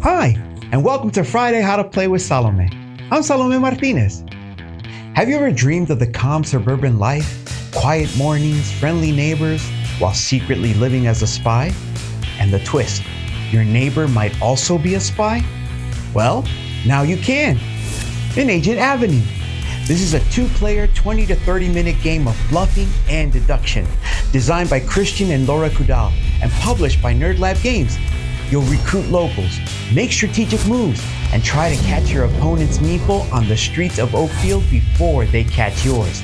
Hi, and welcome to Friday How to Play with Salomé. I'm Salomé Martinez. Have you ever dreamed of the calm suburban life, quiet mornings, friendly neighbors, while secretly living as a spy? And the twist, your neighbor might also be a spy? Well, now you can. In Agent Avenue. This is a two-player, 20 to 30-minute game of bluffing and deduction, designed by Christian and Laura Kudal, and published by NerdLab Games. You'll recruit locals, make strategic moves, and try to catch your opponent's meeple on the streets of Oakfield before they catch yours.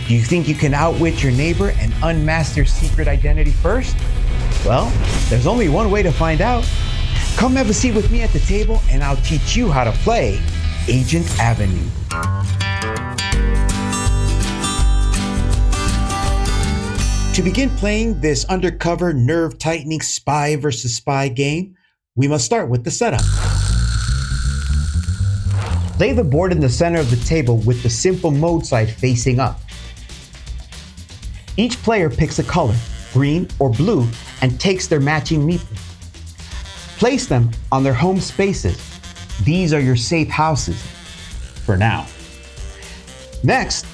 Do you think you can outwit your neighbor and unmask their secret identity first? Well, there's only one way to find out. Come have a seat with me at the table and I'll teach you how to play Agent Avenue. To begin playing this undercover, nerve-tightening spy versus spy game, we must start with the setup. Lay the board in the center of the table with the simple mode side facing up. Each player picks a color, green or blue, and takes their matching meeple. Place them on their home spaces. These are your safe houses, for now. Next,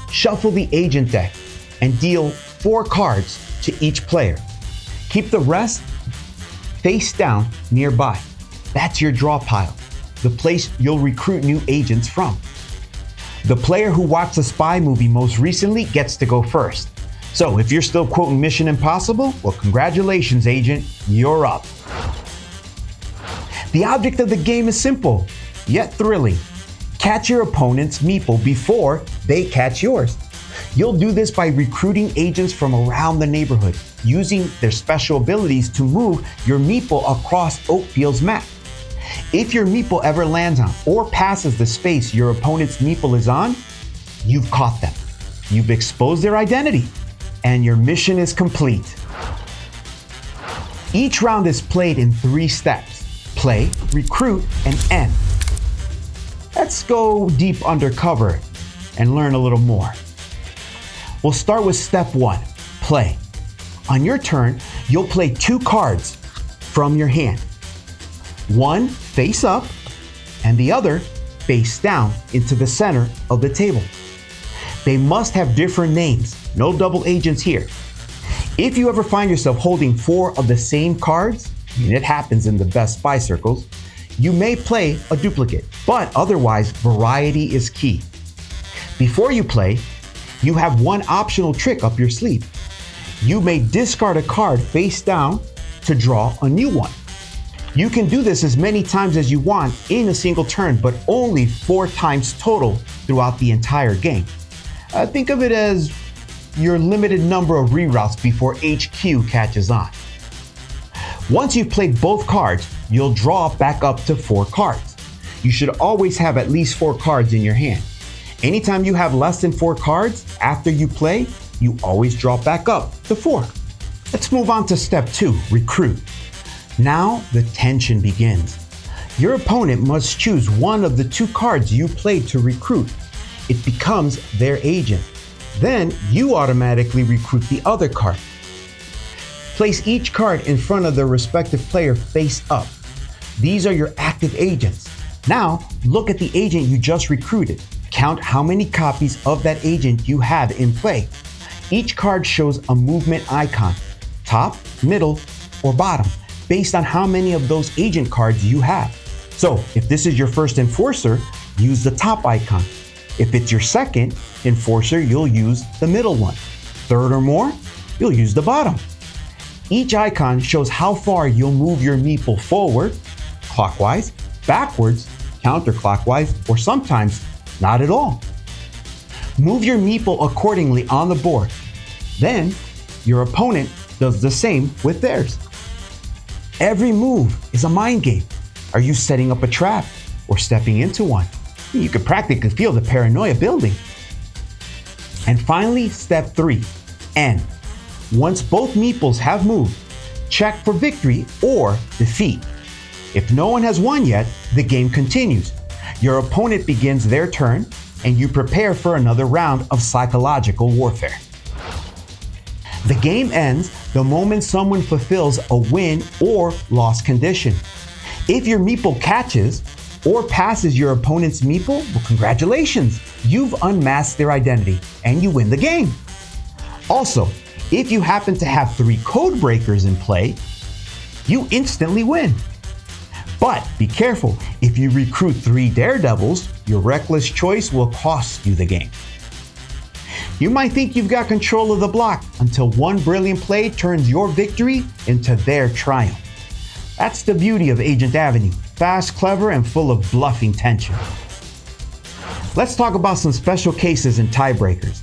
shuffle the agent deck and deal 4 cards to each player. Keep the rest face down nearby. That's your draw pile, the place you'll recruit new agents from. The player who watched the spy movie most recently gets to go first. So if you're still quoting Mission Impossible, well, congratulations, agent, you're up. The object of the game is simple, yet thrilling. Catch your opponent's meeple before they catch yours. You'll do this by recruiting agents from around the neighborhood, using their special abilities to move your meeple across Oakfield's map. If your meeple ever lands on or passes the space your opponent's meeple is on, you've caught them. You've exposed their identity, and your mission is complete. Each round is played in 3 steps: play, recruit, and end. Let's go deep undercover and learn a little more. We'll start with step 1, play. On your turn, you'll play 2 cards from your hand. One face up and the other face down into the center of the table. They must have different names, no double agents here. If you ever find yourself holding 4 of the same cards, and it happens in the best spy circles, you may play a duplicate, but otherwise variety is key. Before you play, you have one optional trick up your sleeve. You may discard a card face down to draw a new one. You can do this as many times as you want in a single turn, but only 4 times total throughout the entire game. Think of it as your limited number of reroutes before HQ catches on. Once you've played both cards, you'll draw back up to 4 cards. You should always have at least 4 cards in your hand. Anytime you have less than 4 cards after you play, you always draw back up to 4. Let's move on to step 2, recruit. Now the tension begins. Your opponent must choose one of the 2 cards you played to recruit. It becomes their agent. Then you automatically recruit the other card. Place each card in front of the respective player face up. These are your active agents. Now look at the agent you just recruited. Count how many copies of that agent you have in play. Each card shows a movement icon, top, middle, or bottom, based on how many of those agent cards you have. So if this is your first enforcer, use the top icon. If it's your second enforcer, you'll use the middle one. Third or more, you'll use the bottom. Each icon shows how far you'll move your meeple forward, clockwise, backwards, counterclockwise, or sometimes not at all. Move your meeple accordingly on the board. Then, your opponent does the same with theirs. Every move is a mind game. Are you setting up a trap or stepping into one? You can practically feel the paranoia building. And finally, step 3, end. Once both meeples have moved, check for victory or defeat. If no one has won yet, the game continues. Your opponent begins their turn, and you prepare for another round of psychological warfare. The game ends the moment someone fulfills a win or loss condition. If your meeple catches or passes your opponent's meeple, well, congratulations, you've unmasked their identity and you win the game. Also, if you happen to have 3 code breakers in play, you instantly win. But be careful, if you recruit 3 daredevils, your reckless choice will cost you the game. You might think you've got control of the block until one brilliant play turns your victory into their triumph. That's the beauty of Agent Avenue, fast, clever, and full of bluffing tension. Let's talk about some special cases and tiebreakers.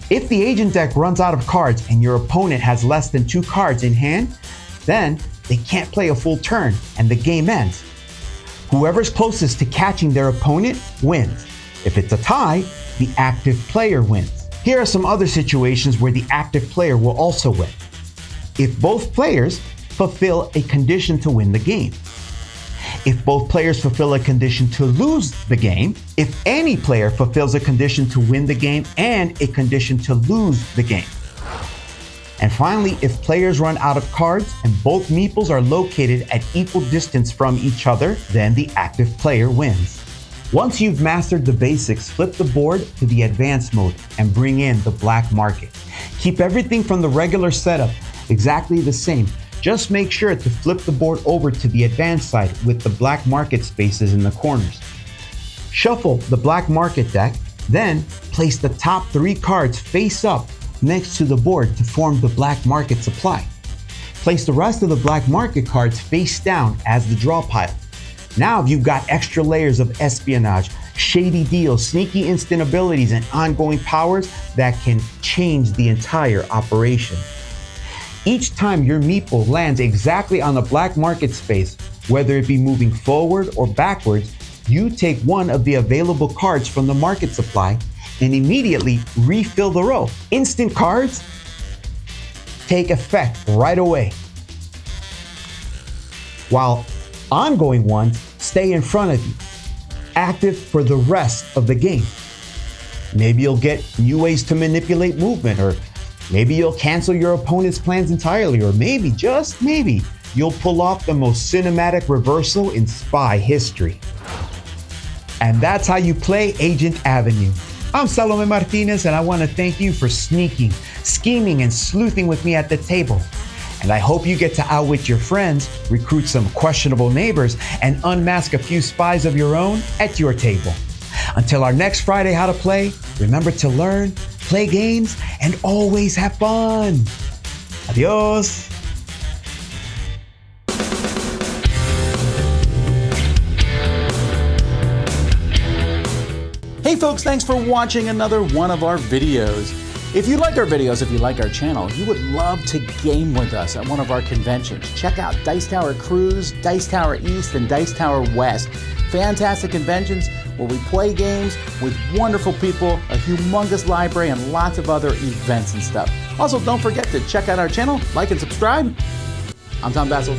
If the agent deck runs out of cards and your opponent has less than 2 cards in hand, then they can't play a full turn and the game ends. Whoever's closest to catching their opponent wins. If it's a tie, the active player wins. Here are some other situations where the active player will also win. If both players fulfill a condition to win the game. If both players fulfill a condition to lose the game, if any player fulfills a condition to win the game and a condition to lose the game. And finally, if players run out of cards and both meeples are located at equal distance from each other, then the active player wins. Once you've mastered the basics, flip the board to the advanced mode and bring in the black market. Keep everything from the regular setup exactly the same. Just make sure to flip the board over to the advanced side with the black market spaces in the corners. Shuffle the black market deck, then place the top 3 cards face up next to the board to form the black market supply. Place the rest of the black market cards face down as the draw pile. Now you've got extra layers of espionage, shady deals, sneaky instant abilities, and ongoing powers that can change the entire operation. Each time your meeple lands exactly on the black market space, whether it be moving forward or backwards, you take one of the available cards from the market supply and immediately refill the row. Instant cards take effect right away, while ongoing ones stay in front of you, active for the rest of the game. Maybe you'll get new ways to manipulate movement, or maybe you'll cancel your opponent's plans entirely, or maybe, just maybe, you'll pull off the most cinematic reversal in spy history. And that's how you play Agent Avenue. I'm Salomé Martinez, and I want to thank you for sneaking, scheming, and sleuthing with me at the table. And I hope you get to outwit your friends, recruit some questionable neighbors, and unmask a few spies of your own at your table. Until our next Friday How to Play, remember to learn, play games, and always have fun. Adios. Hey folks, thanks for watching another one of our videos. If you like our videos, if you like our channel, you would love to game with us at one of our conventions. Check out Dice Tower Cruise, Dice Tower East, and Dice Tower West. Fantastic conventions where we play games with wonderful people, a humongous library, and lots of other events and stuff. Also, don't forget to check out our channel, like and subscribe. I'm Tom Basil.